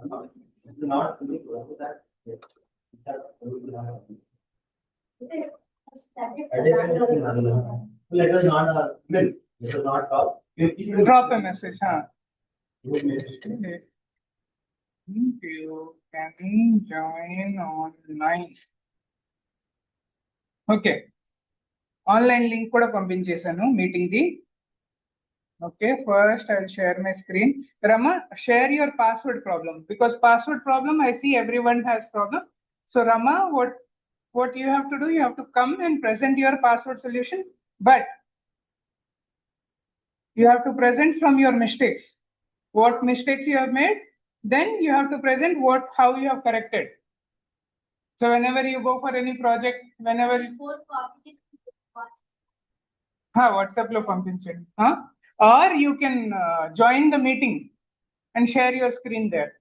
Not let us not let us not talk. Drop a message, huh? Thank you. Can join online. Okay. Online link కూడా పంపించేశాను meeting ది. Okay, first I'll share my screen. Rama, share your password problem because password problem I see everyone has problem. So Rama, what you have to do, you have to come and present your password solution, but you have to present from your mistakes. What mistakes you have made, then you have to present how you have corrected. So whenever you go for any project, whenever WhatsApp lo పంపించండి, or you can join the meeting and share your screen there.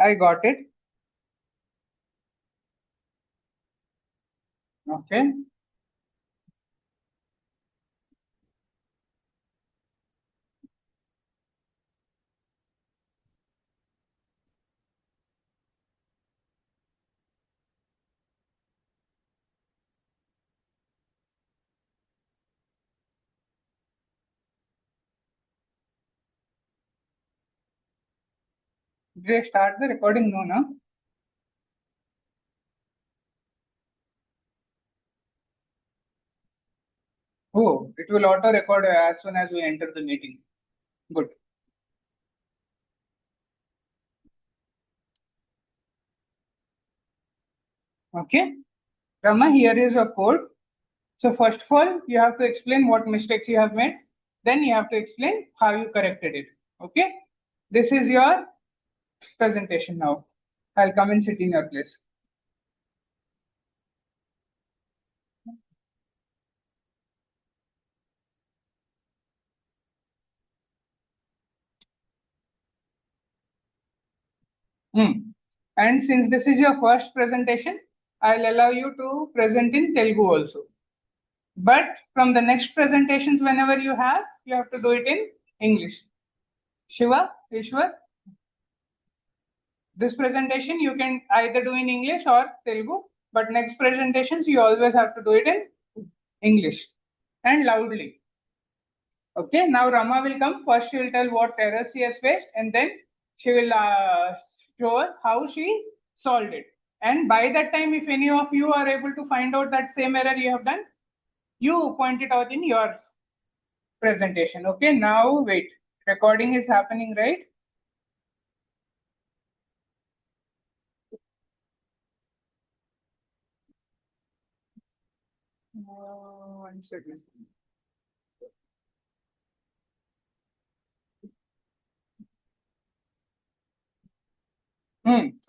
I got it. Okay. Did I start the recording? No, no. Oh, it will auto record as soon as we enter the meeting. Good. Okay. Rama, here is your code. So first of all, you have to explain what mistakes you have made. Then you have to explain how you corrected it. Okay. This is your presentation now. I'll come and sit in your place. And since this is your first presentation, I'll allow you to present in Telugu also. But from the next presentations, whenever you have to do it in English. Shiva, Ishwar, this presentation you can either do in English or Telugu, but next presentations you always have to do it in English and loudly. Okay, now Rama will come. First she will tell what errors she has faced and then she will show us how she solved it. And by that time, if any of you are able to find out that same error you have done, you point it out in your presentation. Okay, now wait. Recording is happening, right? One second.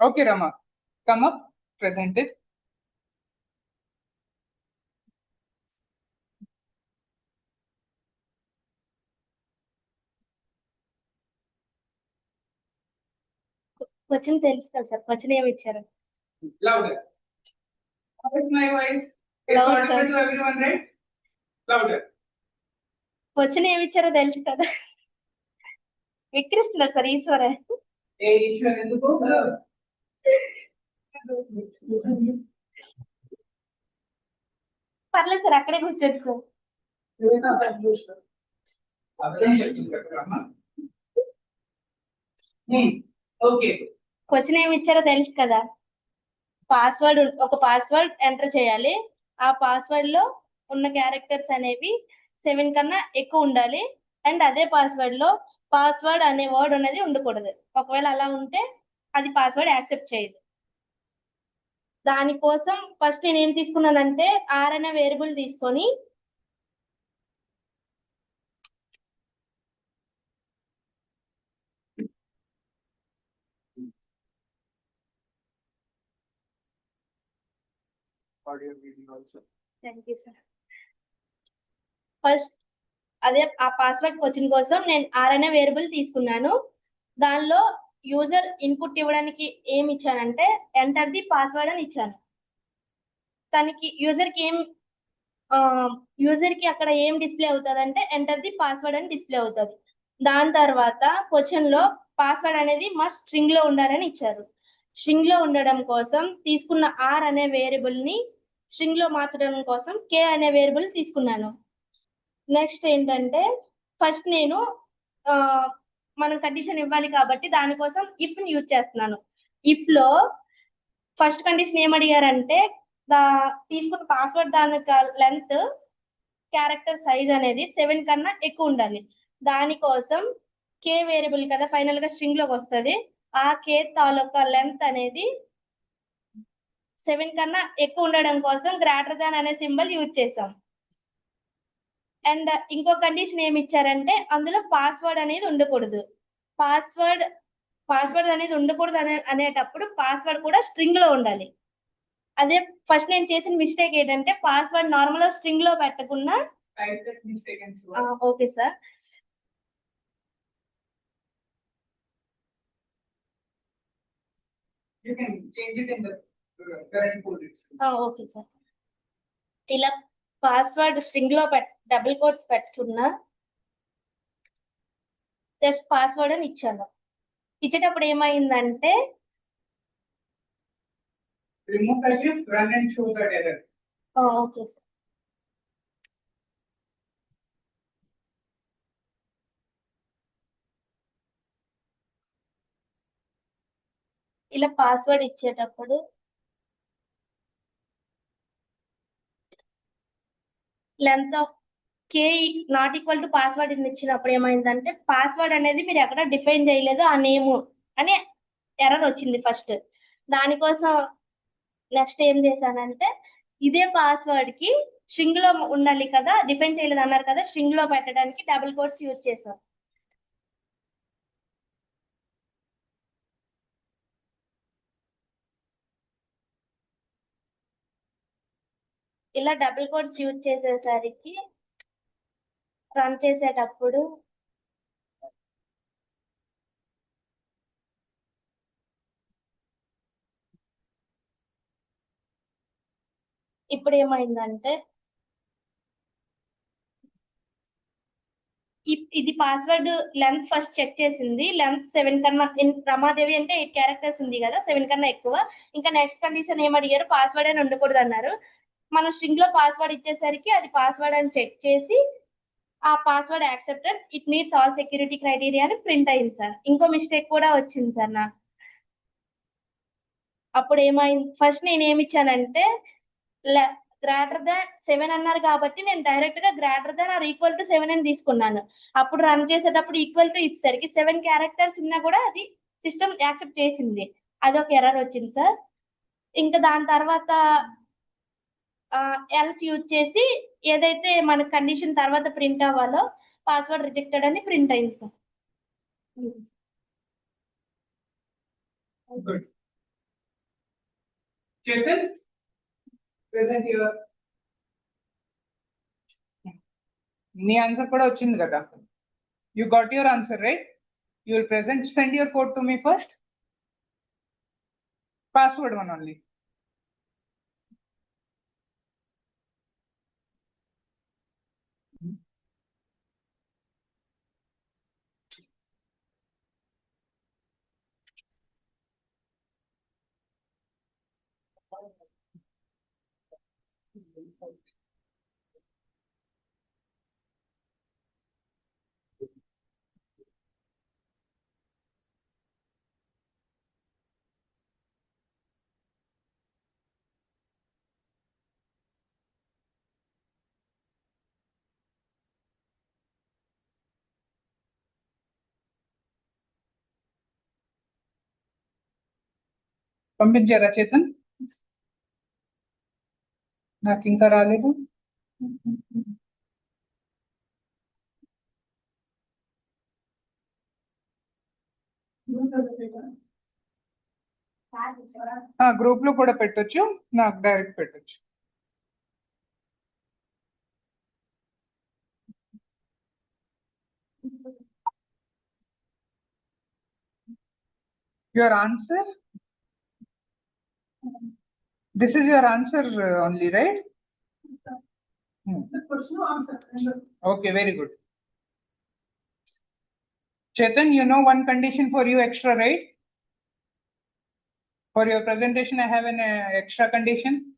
Okay, Rama. Come up, present it. Question తెలుసు కదా sir, question ఏమి ఇచ్చారు? Louder. How is my voice? It's Loud, audible sir. to everyone, right? Louder. Question ఏమి ఇచ్చారో తెలుసు కదా? విక్రిస్తున్నారు sir ఈశ్వర. ఏ ఈశ్వర్ ఎందుకు sir? పర్లేదు సార్, అక్కడే కూర్చోండి సార్. ఓకే. క్వశ్చన్ ఏమి ఇచ్చారో తెలుసు కదా? ఒక పాస్వర్డ్ ఎంటర్ చేయాలి. ఆ పాస్వర్డ్ లో ఉన్న క్యారెక్టర్స్ అనేవి 7 కన్నా ఎక్కువ ఉండాలి. అండ్ అదే పాస్వర్డ్ లో పాస్వర్డ్ అనే వర్డ్ అనేది ఉండకూడదు. ఒకవేళ అలా ఉంటే అది పాస్వర్డ్ యాక్సెప్ట్ చేయదు. దానికోసం ఫస్ట్ నేను ఏం తీసుకున్నానంటే R అనే వేరియబుల్ తీసుకొని audio video also. Thank you sir. First అదే ఆ పాస్వర్డ్ క్వశ్చన్ కోసం నేను ఆర్ అనే వేరియబుల్ తీసుకున్నాను. దానిలో యూజర్ ఇన్పుట్ ఇవ్వడానికి ఏమి ఇచ్చానంటే ఎంటర్ ది పాస్వర్డ్ అని ఇచ్చాను. తనకి యూజర్ కి అక్కడ ఏం డిస్ప్లే అవుతుంది అంటే ఎంటర్ ది పాస్వర్డ్ అని డిస్ప్లే అవుతుంది. దాని తర్వాత క్వశ్చన్ లో పాస్వర్డ్ అనేది మస్ట్ స్ట్రింగ్ లో ఉండాలని ఇచ్చారు. స్ట్రింగ్ లో ఉండడం కోసం తీసుకున్న ఆర్ అనే వేరియబుల్ ని స్ట్రింగ్ లో మార్చడం కోసం కే అనే వేరియబుల్ తీసుకున్నాను. నెక్స్ట్ ఏంటంటే ఫస్ట్ నేను మనం కండిషన్ ఇవ్వాలి కాబట్టి దానికోసం ఇఫ్ ని యూజ్ చేస్తున్నాను. ఇఫ్ లో ఫస్ట్ కండిషన్ ఏం అడిగారంటే తీసుకున్న పాస్వర్డ్ దాని లెంత్ క్యారెక్టర్ సైజ్ అనేది 7 కన్నా ఎక్కువ ఉండాలి. దానికోసం కే వేరియబుల్ కదా ఫైనల్ గా స్ట్రింగ్ లోకి వస్తుంది. ఆ కే తాలూకా లెంత్ అనేది 7 కన్నా ఎక్కువ ఉండడం కోసం గ్రేటర్ దాన్ అనే సింబల్ యూజ్ చేసాం. అండ్ ఇంకో కండిషన్ ఏమి ఇచ్చారంటే అందులో పాస్వర్డ్ అనేది ఉండకూడదు. పాస్వర్డ్ అనేది ఉండకూడదు అనేటప్పుడు పాస్వర్డ్ కూడా స్ట్రింగ్ లో ఉండాలి. అదే ఫస్ట్ నేను చేసిన మిస్టేక్ ఏంటంటే పాస్వర్డ్ నార్మల్ స్ట్రింగ్ లో పెట్టకుండా okay sir. You can change it in the current code. Okay sir. ఇలా పాస్వర్డ్ స్ట్రింగ్ లో డబుల్ కోట్స్ పెట్టుకున్నా జస్ట్ పాస్వర్డ్ అని ఇచ్చాను. ఇచ్చేటప్పుడు ఏమైందంటే remove that if run and show that error. Okay sir. ఇలా పాస్వర్డ్ ఇచ్చేటప్పుడు length of K not equal to password ఇచ్చినప్పుడు ఏమైందంటే పాస్వర్డ్ అనేది మీరు ఎక్కడ డిఫైన్ చేయలేదు ఆ నేమ్ అని ఎర్రర్ వచ్చింది ఫస్ట్. దానికోసం నెక్స్ట్ ఏం చేశానంటే ఇదే పాస్వర్డ్ కి స్ట్రింగ్ లో ఉండాలి కదా డిఫైన్ చేయలేదు అన్నారు కదా స్ట్రింగ్ లో పెట్టడానికి డబుల్ కోట్స్ యూజ్ చేసాం. ఇలా డబుల్ కోట్స్ యూజ్ చేసేసరికి రన్ చేసేటప్పుడు ఇప్పుడు ఏమైందంటే ఇది పాస్వర్డ్ లెంత్ ఫస్ట్ చెక్ చేసింది. లెంత్ 7 కన్నా రమాదేవి అంటే 8 క్యారెక్టర్స్ ఉంది కదా 7 కన్నా ఎక్కువ. ఇంకా నెక్స్ట్ కండిషన్ ఏం అడిగారు పాస్వర్డ్ అని ఉండకూడదు అన్నారు. మనం స్ట్రింగ్ లో పాస్వర్డ్ ఇచ్చేసరికి అది పాస్వర్డ్ అని చెక్ చేసి ఆ password accepted it meets all security criteria అని ప్రింట్ అయింది సార్. ఇంకో మిస్టేక్ కూడా వచ్చింది సార్ నాకు. అప్పుడు ఏమైంది ఫస్ట్ నేను ఏమి ఇచ్చానంటే గ్రేటర్ దాన్ 7 అన్నారు కాబట్టి నేను డైరెక్ట్ గా greater than or equal to 7 అని తీసుకున్నాను. అప్పుడు రన్ చేసేటప్పుడు ఈక్వల్ టు ఇచ్చేసరికి 7 క్యారెక్టర్స్ ఉన్నా కూడా అది సిస్టమ్ యాక్సెప్ట్ చేసింది. అదొక ఎర్రర్ వచ్చింది సార్. ఇంకా దాని తర్వాత ఎల్స్ యూజ్ చేసి ఏదైతే మన కండిషన్ తర్వాత ప్రింట్ అవ్వాలో పాస్వర్డ్ రిజెక్టెడ్ అని ప్రింట్ అయింది sir. Good. Chetan, present your. నీ ఆన్సర్ కూడా వచ్చింది కదా. You got your answer right? You will send your code to me first. Password one only. పంపించారా చేతన్? నాకు ఇంకా రాలేదు. గ్రూప్ లో కూడా పెట్టొచ్చు, నాకు డైరెక్ట్ పెట్టొచ్చు. Your answer? This is your answer only, right? Okay, very good. Chetan, you know one condition for you extra, right? For your presentation, I have an extra condition.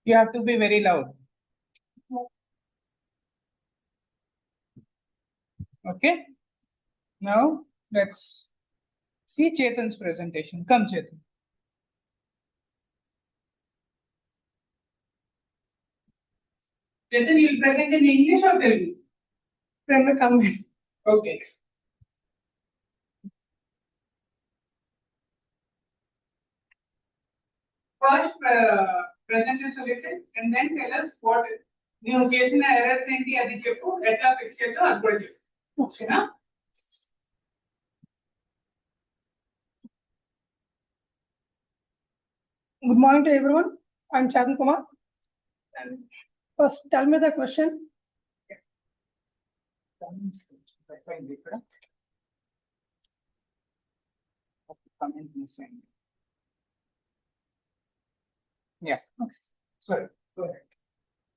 You have to be very loud. Okay. Now let's see Chetan's presentation. Come, Chetan. Chetan, you'll present in English or Telugu? Okay. First, present your solution and then tell us what you చేసిన errors ఏంటి అది చెప్పు ఎట్లా fix చేసావు అది కూడా చెప్పు ఓకేనా Good morning to everyone. I'm Chetan Kumar. And first, tell me the question. Yeah. Okay. Sorry. Go ahead.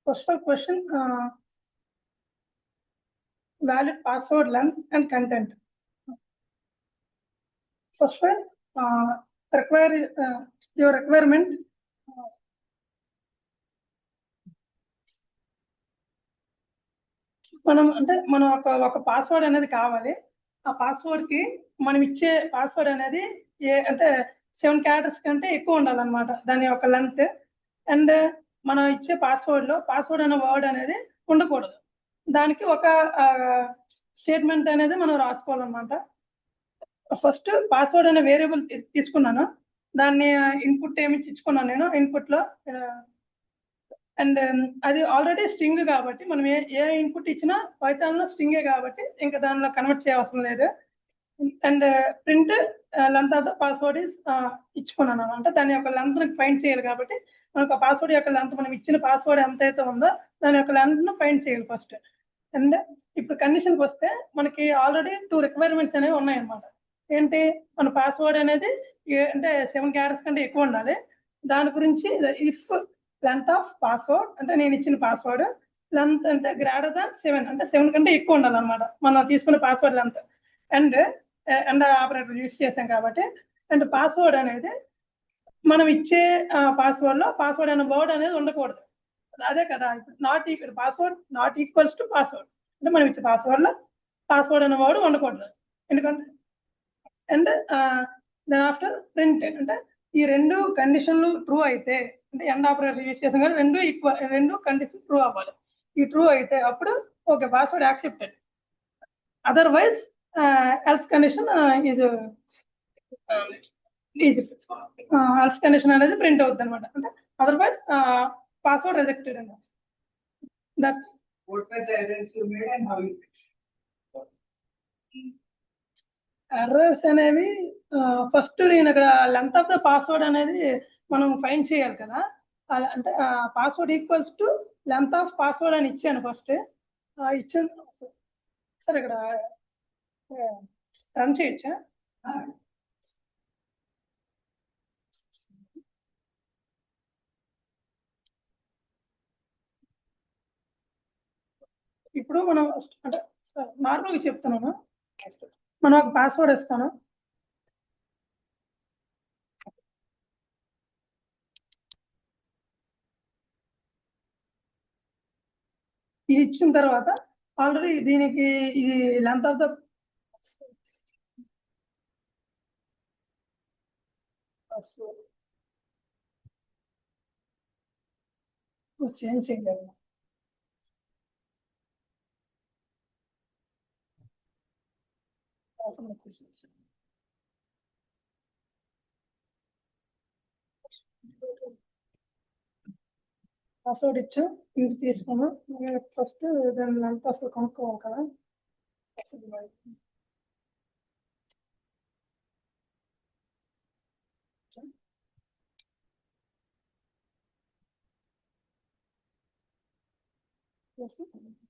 First of all, question: valid password length and content. First of all, require your requirement. మనం ఒక password అనేది కావాలి. ఆ password కి మనం ఇచ్చే password అనేది అంటే 7 క్యారెక్టర్స్ కంటే ఎక్కువ ఉండాలన్నమాట దాని యొక్క లెంత్. అండ్ మనం ఇచ్చే పాస్వర్డ్ అనే వర్డ్ అనేది ఉండకూడదు. దానికి ఒక స్టేట్మెంట్ అనేది మనం రాసుకోవాలన్నమాట. ఫస్ట్ పాస్వర్డ్ అనే వేరియబుల్ తీసుకున్నాను, దాన్ని ఇన్పుట్ ఏమి ఇచ్చుకున్నాను నేను ఇన్పుట్ లో. అండ్ అది ఆల్రెడీ స్ట్రింగ్ కాబట్టి మనం ఏ ఇన్పుట్ ఇచ్చినా పైథాన్ లో స్ట్రింగే కాబట్టి ఇంకా దానిలో కన్వర్ట్ చేయవసరం లేదు. And print length of the password is ఇచ్చుకున్నాను అనమాట. దాని యొక్క లెంత్ ఫైండ్ చేయాలి కాబట్టి మనకు పాస్వర్డ్ యొక్క లెంత్ మనం ఇచ్చిన పాస్వర్డ్ ఎంత అయితే ఉందో దాని యొక్క లెంత్ ను ఫైండ్ చేయాలి ఫస్ట్. అండ్ ఇప్పుడు కండిషన్కి వస్తే మనకి ఆల్రెడీ 2 రిక్వైర్మెంట్స్ అనేవి ఉన్నాయన్నమాట. ఏంటి, మన పాస్వర్డ్ అనేది అంటే 7 క్యారెక్టర్స్ కంటే ఎక్కువ ఉండాలి. దాని గురించి ఇఫ్ లెంత్ ఆఫ్ పాస్వర్డ్ అంటే నేను ఇచ్చిన పాస్వర్డ్ లెంత్ అంటే గ్రేటర్ దాన్ 7 అంటే 7 కంటే ఎక్కువ ఉండాలన్నమాట మనం తీసుకున్న password length. And operator use చేసాం కాబట్టి. అండ్ పాస్వర్డ్ అనేది మనం ఇచ్చే పాస్వర్డ్ అనే వర్డ్ అనేది ఉండకూడదు. అదే కదా ఇప్పుడు password not equals to password అంటే మనం ఇచ్చే పాస్వర్డ్ అనే వర్డ్ ఉండకూడదు. ఎందుకంటే అండ్ దాని ఆఫ్టర్ ప్రింట్ అంటే ఈ 2 కండిషన్లు ట్రూ అయితే అంటే ఎండ్ ఆపరేటర్ యూస్ చేసాం కానీ 2 కండిషన్ ట్రూ అవ్వాలి. ఈ ట్రూ అయితే అప్పుడు okay password accepted. Otherwise else condition else condition అనేది ప్రింట్ అవుతుంది అనమాట. అంటే అదర్వైజ్ పాస్వర్డ్ రిజెక్టెడ్ అండి. That's What were the errors you made and how you fixed? Errors అనేవి ఫస్ట్ నేను ఇక్కడ లెంత్ ఆఫ్ ద పాస్వర్డ్ అనేది మనం ఫైండ్ చేయాలి కదా. అంటే password equals to length of password అని ఇచ్చాను ఫస్ట్. ఇచ్చాను సార్ ఇక్కడ రన్ చేయొచ్చా? ఇప్పుడు మనం అంటే నార్మల్గా చెప్తున్నాను, మనం ఒక పాస్వర్డ్ ఇస్తాను. ఇది ఇచ్చిన తర్వాత ఆల్రెడీ దీనికి ఇది లెంత్ ఆఫ్ ద చేంజ్ చేయగలను. పాస్వర్డ్ ఇచ్చాం, ఇంటి తీసుకున్నాం. ఫస్ట్ దాని లెంత్ ఆఫ్ కనుక్కోవాలి కదా.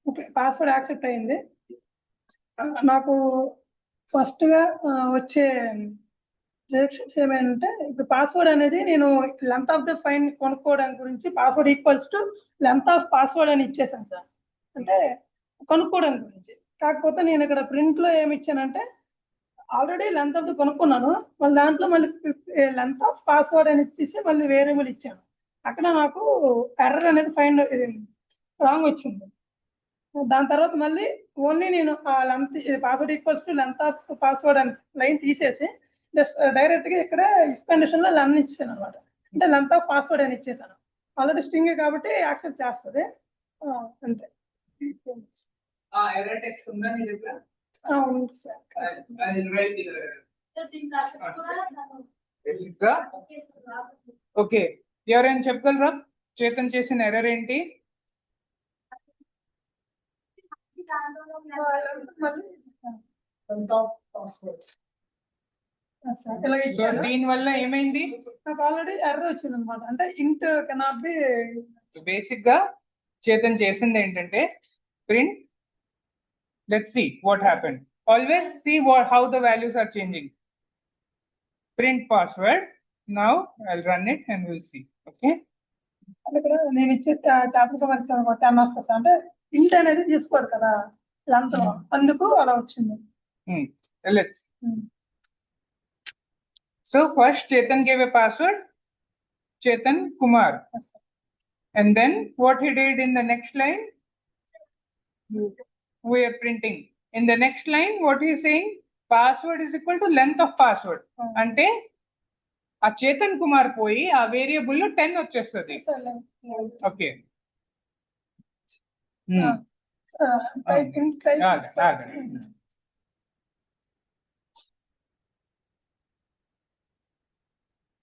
ఓకే పాస్వర్డ్ యాక్సెప్ట్ అయింది. నాకు ఫస్ట్ గా వచ్చే రిజెక్షన్స్ ఏమంటే ఇప్పుడు పాస్వర్డ్ అనేది నేను లెంత్ ఆఫ్ ద ఫైన్ కొనుక్కోవడానికి గురించి password equals to length of password అని ఇచ్చేసాను సార్. అంటే కొనుక్కోవడానికి గురించి. కాకపోతే నేను ఇక్కడ ప్రింట్ లో ఏమి ఇచ్చానంటే ఆల్రెడీ లెంత్ ఆఫ్ ద కొనుక్కున్నాను, మళ్ళీ దాంట్లో మళ్ళీ లెంత్ ఆఫ్ పాస్వర్డ్ అని ఇచ్చేసి మళ్ళీ వేరియబుల్ ఇచ్చాను. అక్కడ నాకు ఎర్రర్ అనేది ఫైండ్ రాంగ్ వచ్చింది. దాని తర్వాత మళ్ళీ ఓన్లీ నేను ఆ length password equals to length of password అని లైన్ తీసేసి జస్ట్ డైరెక్ట్ గా ఇక్కడ ఇఫ్ కండిషన్ లో లెన్ ఇచ్చేసాను అనమాట. అంటే లెంత్ ఆఫ్ పాస్వర్డ్ అని ఇచ్చేసాను. ఆల్రెడీ స్ట్రింగ్ కాబట్టి యాక్సెప్ట్ చేస్తుంది. అంతే. ఎర్రర్ టెక్స్ట్ ఉందా నీ దగ్గర? ఉంది సార్. ఓకే, ఎవరైనా చెప్పగలరా చేతన్ చేసిన ఎర్రర్ ఏంటి? సో దీని వల్ల ఏమైంది? నాకు ఆల్రెడీ ఎర్రర్ వచ్చింది అనమాట. అంటే ఇంట్ కెనాట్ బి. బేసిక్ గా చేతన్ చేసింది ఏంటంటే print, let's see what happened. Always see how the values are changing. Print password. Now I'll run it and we'll see. Okay. ఇక్కడ నేను ఇచ్చే చాప్టర్ వచ్చాను 10 వస్తుంది. అంటే ఇంట్ అనేది తీసుకోరు కదా లెంత్, అందుకు అలా వచ్చింది. Let's. So first Chetan gave a password, Chetan Kumar, and then what he did in the next line, we are printing. In the next line, what he is saying, password is equal to length of password. Ante ఆ చేతన్ కుమార్ పోయి ఆ variable లో 10 వచ్చేస్తుంది. Okay,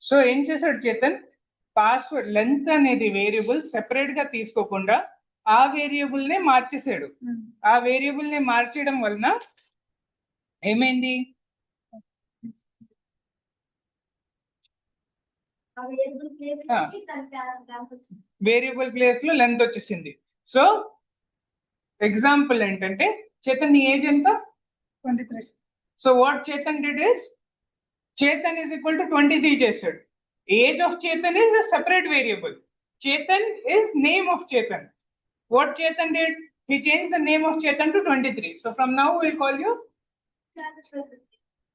so ఏం చేశాడు Chetan, password length అనేది variable separate గా తీసుకోకుండా ఆ వేరియబుల్ నే మార్చేసాడు. ఆ వేరియబుల్ ని మార్చడం వలన ఏమైంది? వేరియబుల్ ప్లేస్ లో లెంత్ వచ్చేసింది. సో ఎగ్జాంపుల్ ఏంటంటే చేతన్ నీ ఏజ్ ఎంత? 23. So what Chetan did is, Chetan is equal to 23 చేసాడు. Age of Chetan is a separate variable. Chetan is name of Chetan. What Chetan did? He changed the name of Chetan to 23. So from now we'll call you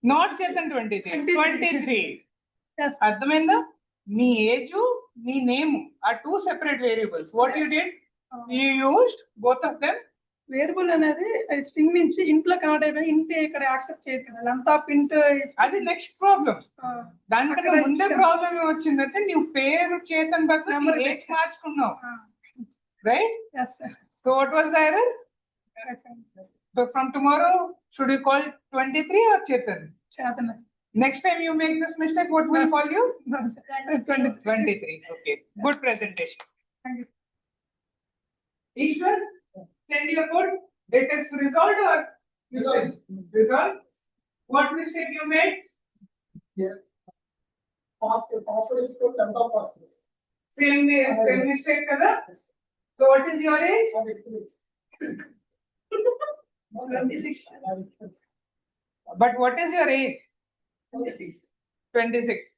not Chetan 23, 23. Yes. అర్థమైందా? నీ age నీ name are two separate variables. What you did? You used both of them. Variable అనేది string నుంచి ఇంట్లో convert అయిపోయి ఇంట్ ఇక్కడ accept చేయదు కదా లెంత్ ఆఫ్ ఇంట్. అది నెక్స్ట్ ప్రాబ్లం. దానికన్నా ముందే ప్రాబ్లం ఏమొచ్చిందంటే నువ్వు పేరు చేతన్ బదులు ఏజ్ మార్చుకున్నావు, right? So what was the error? So from tomorrow should you call 23 or Chetan? Chetan. Next time you make this mistake, what will call you? 23. Okay, good presentation. Thank you. Ishwar, send your code. It is resolved or resolved? What mistake you made? Yeah. Password is called length of password. Same mistake kada? So what is your age? 26. But what is your age? 26.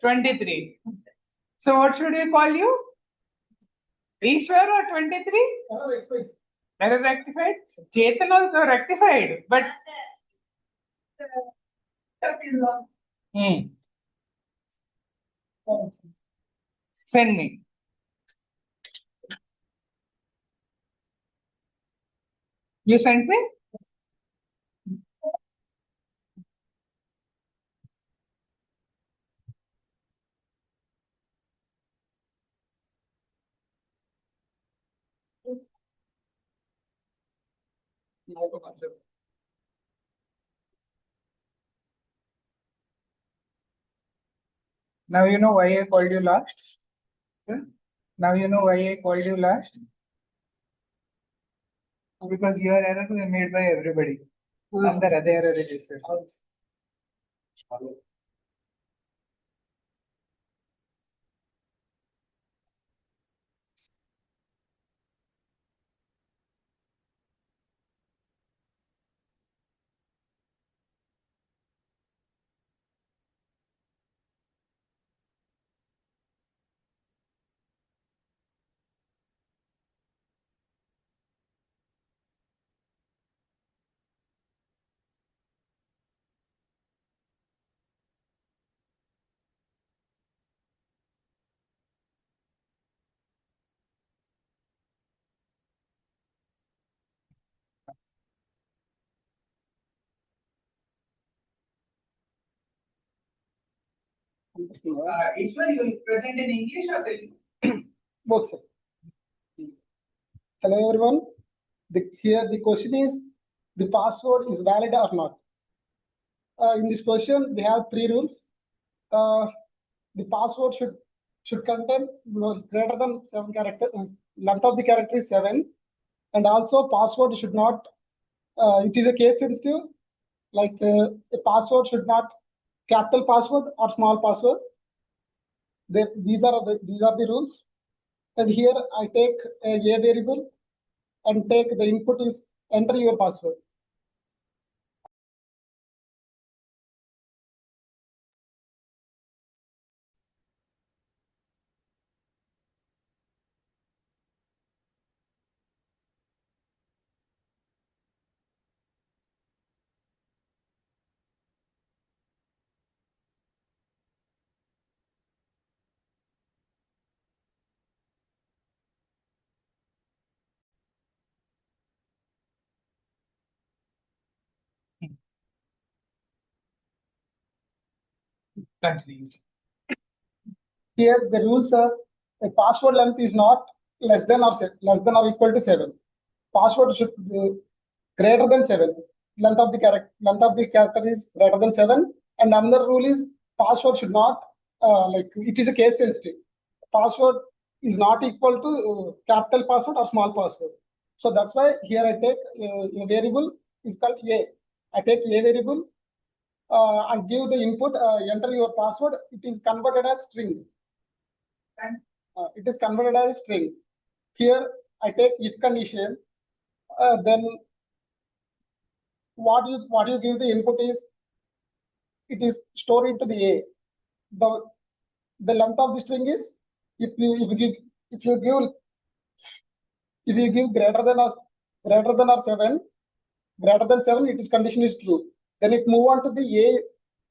23. So what should we call you? Ishwar or 23? Error rectified. Chetan also rectified, but send me. You sent me? Now you know why I called you last. Now you know why I called you last. Because your error was made by everybody. Under other error register. Ishwar, you will present in English or Telugu? Both, sir. Hello everyone. Here the question is, the password is valid or not? In this question, we have 3 rules. The password should contain greater than 7 characters. Length of the character is 7, and also password should not. It is a case sensitive. Like a password should not capital password or small password. These are the rules. And here I take a variable and take the input is enter your password. Continue. Here the rules are a password length is not less than or equal to 7. Password should be greater than 7. Length of the character is greater than 7. And another rule is password should not it is a case sensitive. Password is not equal to capital password or small password. So that's why here I take a variable is called A. I take A variable. I give the input, enter your password. It is converted as string. It is converted as string. Here I take if condition. Then what you give the input is it is stored into the A. The length of the string is if you give greater than or 7, greater than 7, it is condition is true. Then it move on to the A.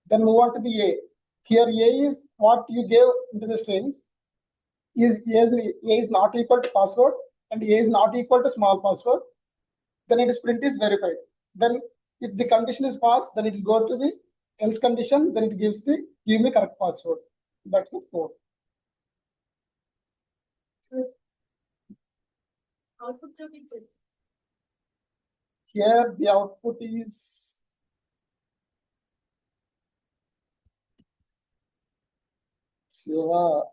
Then move on to the A. Here A is what you gave into the strings. A is not equal to password and A is not equal to small password. Then it is print is verified. Then if the condition is false, then it is go to the else condition. Then it gives the give me correct password. That's the code. Output చూపించండి. Here the output is Shiva.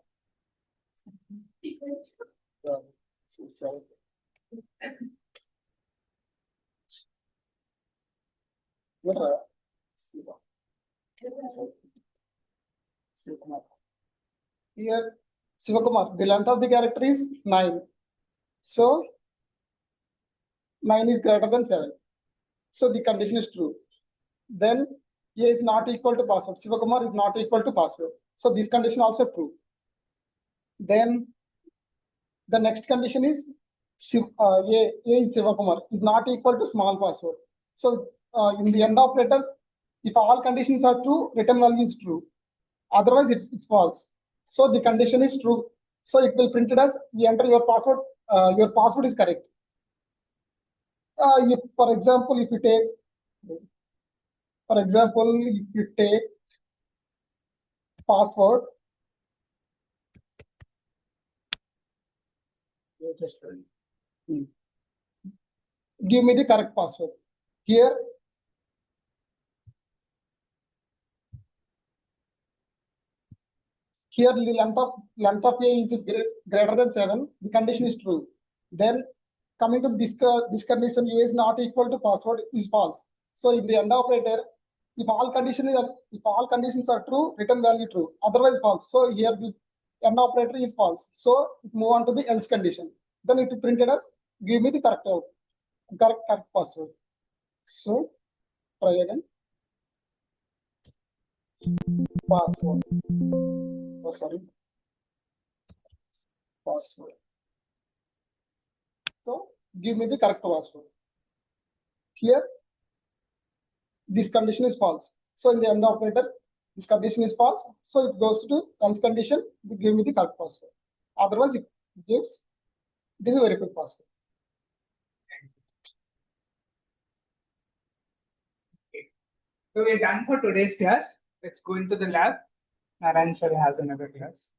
Here Sivakumar, the length of the character is 9. So 9 is greater than 7. So the condition is true. Then A is not equal to password. Sivakumar is not equal to password. So this condition also true. Then the next condition is A is Sivakumar is not equal to small password. So in the end operator, if all conditions are true, return value is true. Otherwise, it's false. So the condition is true. So it will print it as you enter your password. Your password is correct. If, for example, if you take password, give me the correct password. Here the length of A is greater than 7. The condition is true. Then coming to this condition, A is not equal to password is false. So in the end operator, if all conditions are true, return value true. Otherwise false. So here the end operator is false. So it move on to the else condition. Then it printed as give me the correct password. So try again. Password. Oh, sorry. Password. So give me the correct password. Here this condition is false. So in the end operator, this condition is false. So it goes to else condition. Give me the correct password. Otherwise, it is a very quick password. So we're done for today's class. Let's go into the lab. Narayan sir has another class.